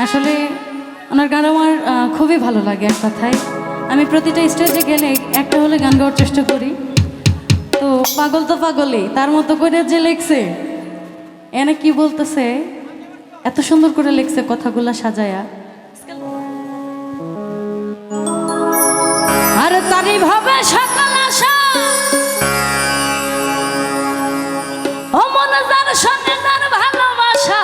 আসলে ওনার গান আমার খুবই ভালো লাগে। এক কথায় আমি প্রতিটা স্টেজে গেলে একটা হলে গান গাওয়ার চেষ্টা করি। তো পাগল তো পাগলই, তার মতো করে যে লেখছে এনে কি বলতেছে, এত সুন্দর করে লেখছে কথাগুলা সাজায়া। আর তারই ভাবে সকাল আসা ও মনে যার সঙ্গে তার ভালোবাসা,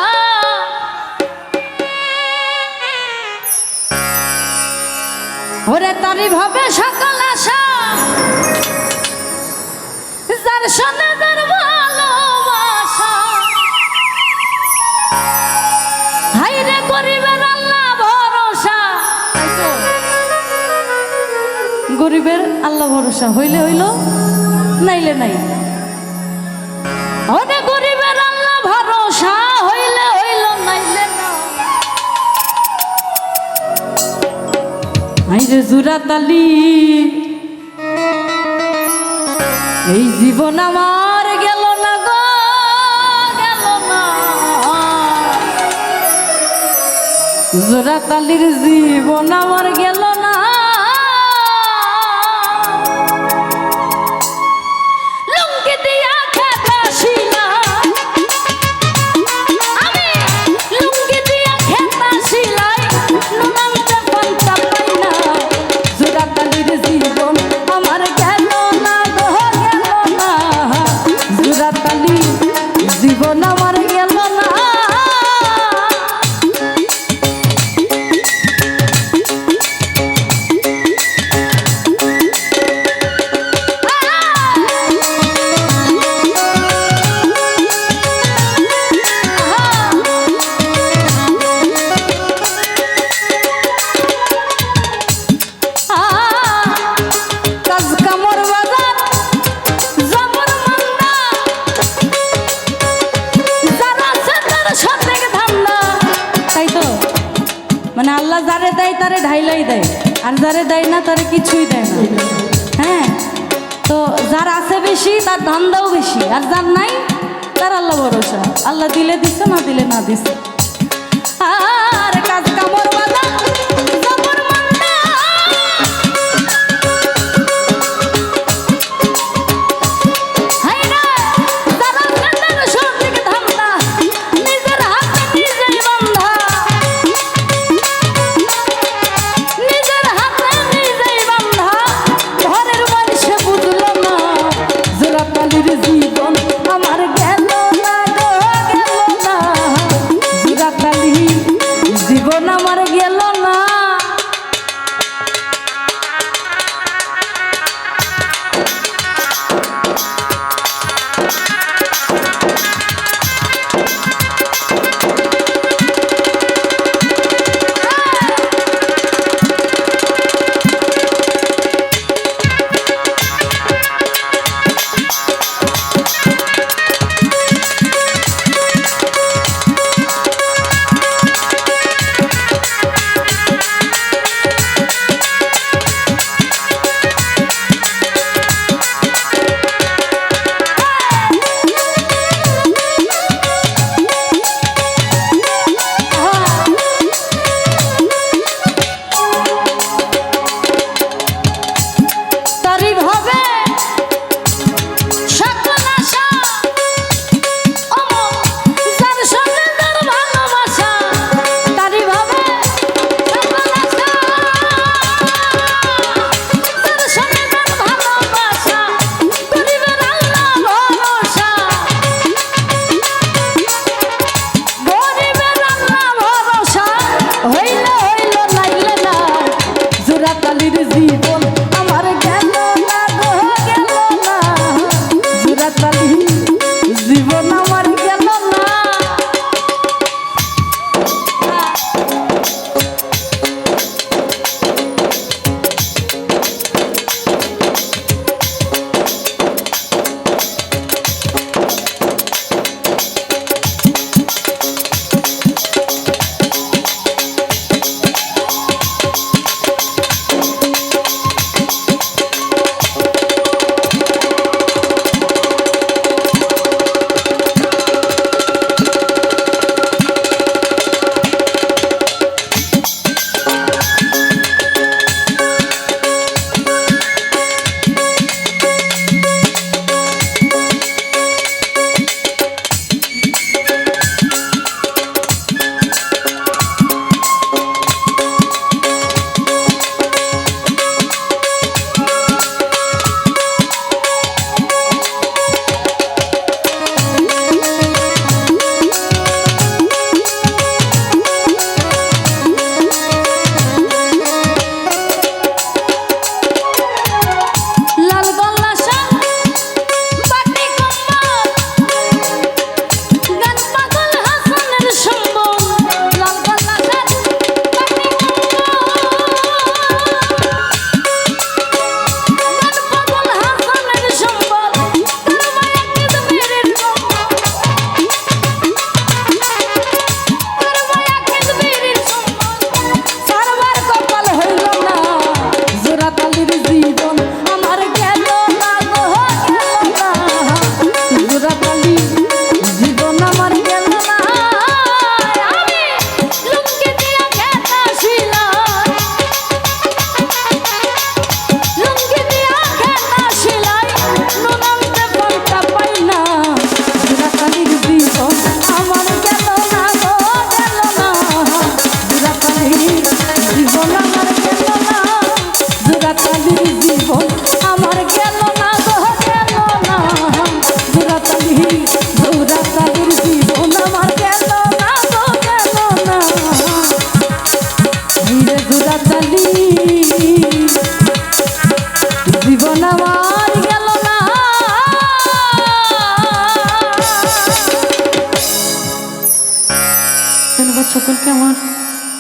ওরে তারই ভাবে সকাল আসা যার সঙ্গে তার ভালোবাসা। হাইরে গরিবের আল্লাহ ভরসা, গরিবের আল্লাহ ভরসা হইলে হইল নাইলে নাই। ওরে গরিবের আল্লাহ ভরসা হইলে হইল নাইলে না। আইরে জুরাতালি এই জীবন আমার গেল না গো, গেল না। জোড়াতালির জীবন আমার গেল না। লুঙ্গি দিয়া খেতা শিলাই, আমি লুঙ্গি দিয়া খেতা শিলাই, নুনান্তে পান্তা পাই না। জোড়াতালির জীবন আমার গেল না গো, গেল না। জোড়াতালি জীবন আমার গেল না। মানে আল্লাহ যারে দেয় তারে ঢাইলাই দেয়, আর যারে দেয় না তারে কিছুই দেয় না। হ্যাঁ, তো যার আছে বেশি তার ধান্দাও বেশি, আর যার নাই তার আল্লাহ ভরসা। আল্লাহ দিলে দিছে, না দিলে না দিছে। আর কাজ কামর বাজার জবর মান্না, হাই রে যারা তার সঠিক ধান্দা, নিজের হাতে নিজেই বান্ধা, নিজের হাতে নিজেই বান্ধা। ঘরের মানুষে বুঝলো না, জোড়াতালির জীবন আমার গেল না গো, গেল না। জোড়াতালি জীবন আমার গেল